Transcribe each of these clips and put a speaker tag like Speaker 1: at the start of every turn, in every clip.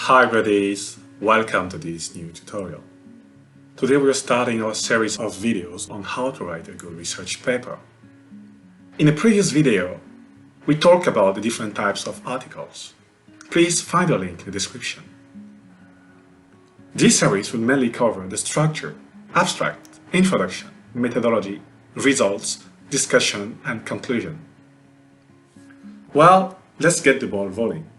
Speaker 1: Hi buddies, welcome to this new tutorial. Today we are starting our series of videos on how to write a good research paper. In a previous video, we talked about the different types of articles. Please find a link in the description. This series will mainly cover the structure, abstract, introduction, methodology, results, discussion, and conclusion. Well, let's get the ball rolling.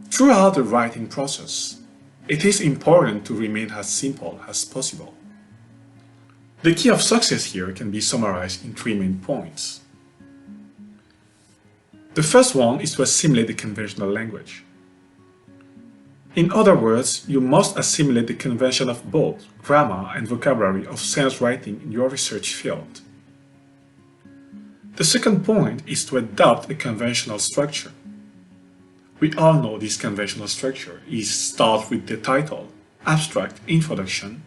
Speaker 1: Throughout the writing process, it is important to remain as simple as possible. The key of success here can be summarized in three main points. The first one is to assimilate the conventional language. In other words, you must assimilate the convention of both grammar and vocabulary of science writing in your research field. The second point is to adopt a conventional structure. We all know this conventional structure is start with the title, abstract, introduction,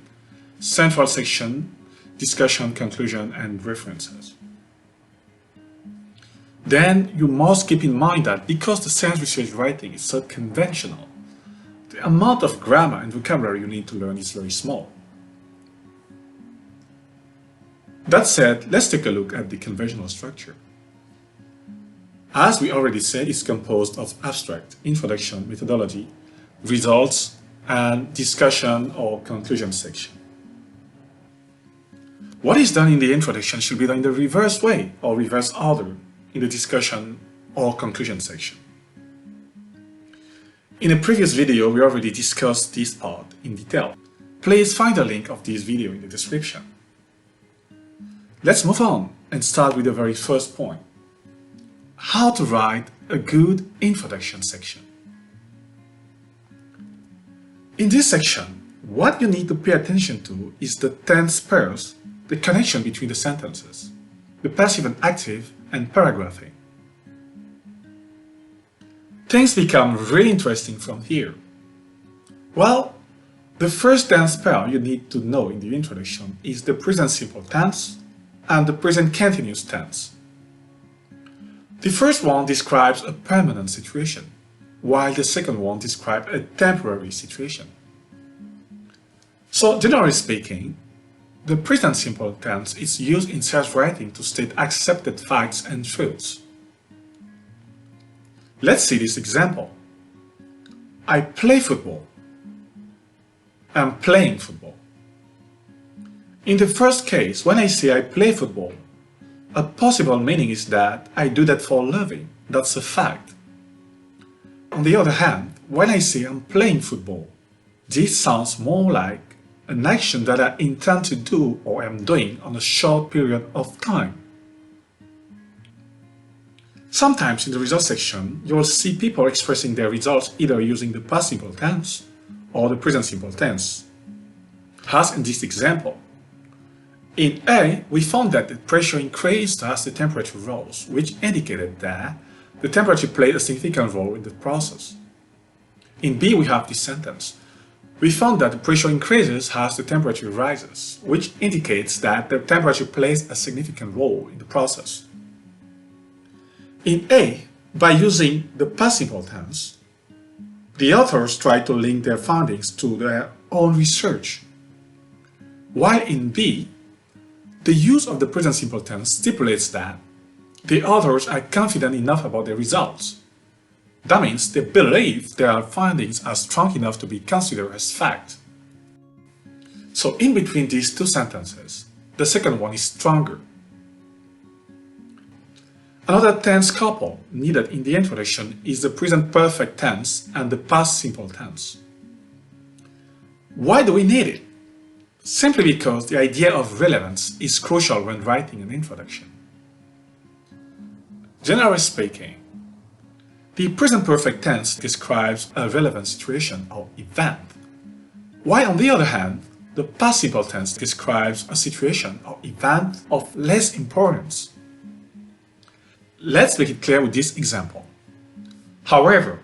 Speaker 1: central section, discussion, conclusion, and references. Then you must keep in mind that because the science research writing is so conventional, the amount of grammar and vocabulary you need to learn is very small. That said, let's take a look at the conventional structure. As we already said, it's composed of abstract, introduction, methodology, results, and discussion or conclusion section. What is done in the introduction should be done in the reverse way or reverse order in the discussion or conclusion section. In a previous video, we already discussed this part in detail. Please find a link of this video in the description. Let's move on and start with the very first point. How to write a good introduction section. In this section, what you need to pay attention to is the tense pairs, the connection between the sentences, the passive and active, and paragraphing. Things become really interesting from here. Well, the first tense pair you need to know in the introduction is the present simple tense and the present continuous tense. The first one describes a permanent situation, while the second one describes a temporary situation. So, generally speaking, the present simple tense is used in science writing to state accepted facts and truths. Let's see this example. I play football. I'm playing football. In the first case, when I say I play football, a possible meaning is that I do that for a living. That's a fact. On the other hand, when I say I'm playing football, this sounds more like an action that I intend to do or am doing on a short period of time. Sometimes in the results section, you will see people expressing their results either using the past simple tense or the present simple tense. As in this example, in A, we found that the pressure increased as the temperature rose, which indicated that the temperature played a significant role in the process. In B, we have this sentence. We found that the pressure increases as the temperature rises, which indicates that the temperature plays a significant role in the process. In A, by using the past simple tense, the authors try to link their findings to their own research. While in B, the use of the present simple tense stipulates that the authors are confident enough about their results. That means they believe their findings are strong enough to be considered as fact. So in between these two sentences, the second one is stronger. Another tense couple needed in the introduction is the present perfect tense and the past simple tense. Why do we need it? Simply because the idea of relevance is crucial when writing an introduction. Generally speaking, the present perfect tense describes a relevant situation or event, while on the other hand, the past simple tense describes a situation or event of less importance. Let's make it clear with this example. However,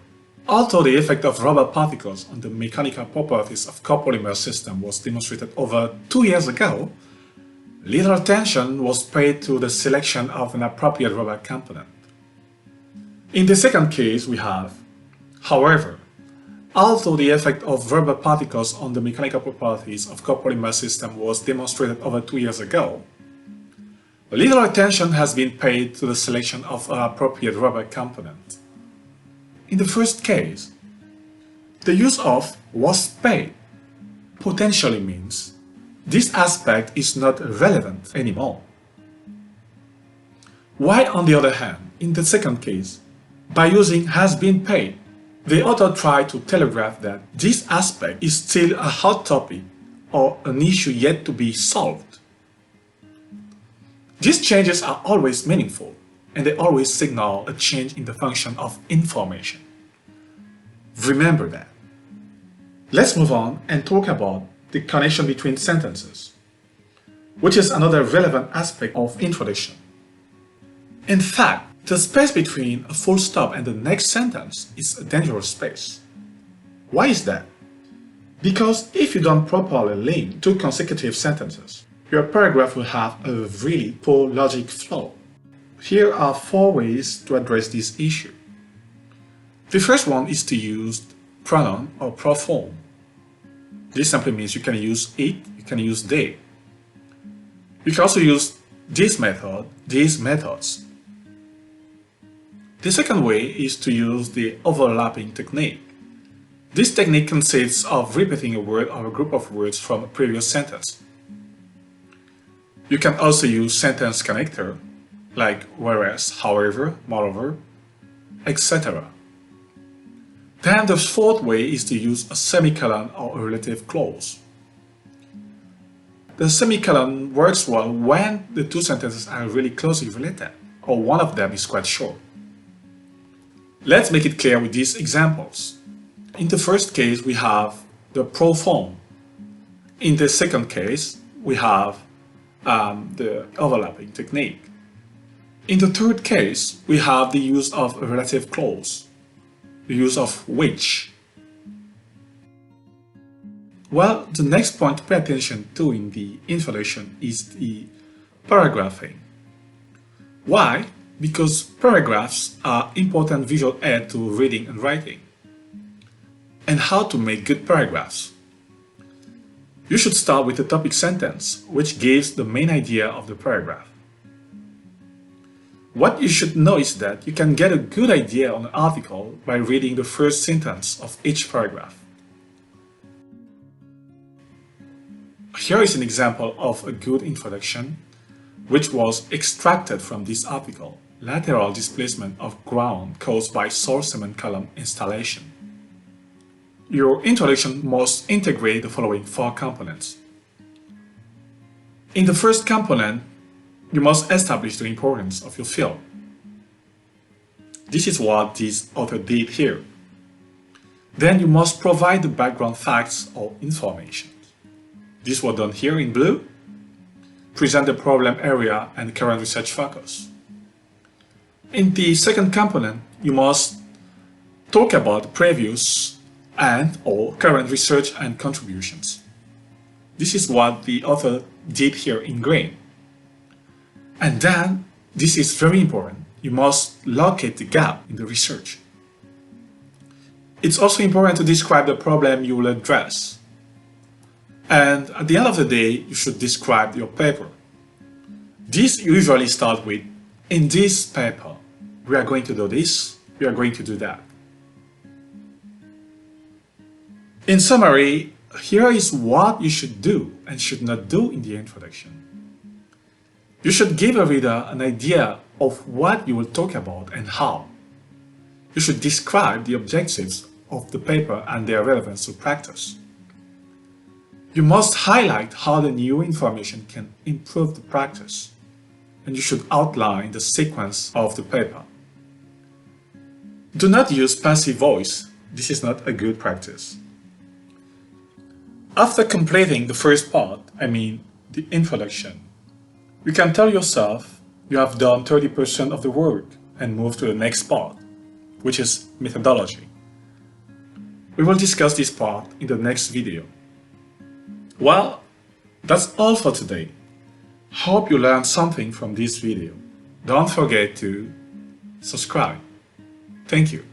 Speaker 1: although the effect of rubber particles on the mechanical properties of copolymer system was demonstrated over 2 years ago, little attention was paid to the selection of an appropriate rubber component. In the second case we have, however, Although the effect of verbal particles on the mechanical properties of copolymer system was demonstrated over 2 years ago, little attention has been paid to the selection of an appropriate rubber component. In the first case, the use of was paid potentially means this aspect is not relevant anymore. While on the other hand, in the second case, by using has been paid, the author tried to telegraph that this aspect is still a hot topic or an issue yet to be solved. These changes are always meaningful, and they always signal a change in the function of information. Remember that. Let's move on and talk about the connection between sentences, which is another relevant aspect of introduction. In fact, the space between a full stop and the next sentence is a dangerous space. Why is that? Because if you don't properly link two consecutive sentences, your paragraph will have a really poor logic flow. Here are 4 ways to address this issue. The first one is to use pronoun or proform. This simply means you can use it, you can use they. You can also use this method, these methods. The second way is to use the overlapping technique. This technique consists of repeating a word or a group of words from a previous sentence. You can also use sentence connector, like whereas, however, moreover, etc. Then the fourth way is to use a semicolon or a relative clause. The semicolon works well when the two sentences are really closely related, or one of them is quite short. Let's make it clear with these examples. In the first case, we have the proform. In the second case, we have the overlapping technique. In the third case, we have the use of a relative clause, the use of which. Well, the next point to pay attention to in the introduction is the paragraphing. Why? Because paragraphs are important visual aid to reading and writing. And how to make good paragraphs. You should start with the topic sentence, which gives the main idea of the paragraph. What you should know is that you can get a good idea on an article by reading the first sentence of each paragraph. Here is an example of a good introduction, which was extracted from this article: lateral displacement of ground caused by soil cement column installation. Your introduction must integrate the following 4 components. In the first component, you must establish the importance of your field. This is what this author did here. Then you must provide the background facts or information. This was done here in blue. Present the problem area and current research focus. In the second component, you must talk about previous and/or current research and contributions. This is what the author did here in green. And then, this is very important, you must locate the gap in the research. It's also important to describe the problem you will address. And at the end of the day, you should describe your paper. This usually starts with, in this paper, we are going to do this, we are going to do that. In summary, here is what you should do and should not do in the introduction. You should give a reader an idea of what you will talk about and how. You should describe the objectives of the paper and their relevance to practice. You must highlight how the new information can improve the practice, and you should outline the sequence of the paper. Do not use passive voice. This is not a good practice. After completing the first part, I mean the introduction, you can tell yourself you have done 30% of the work and move to the next part, which is methodology. We will discuss this part in the next video. Well, that's all for today. Hope you learned something from this video. Don't forget to subscribe. Thank you.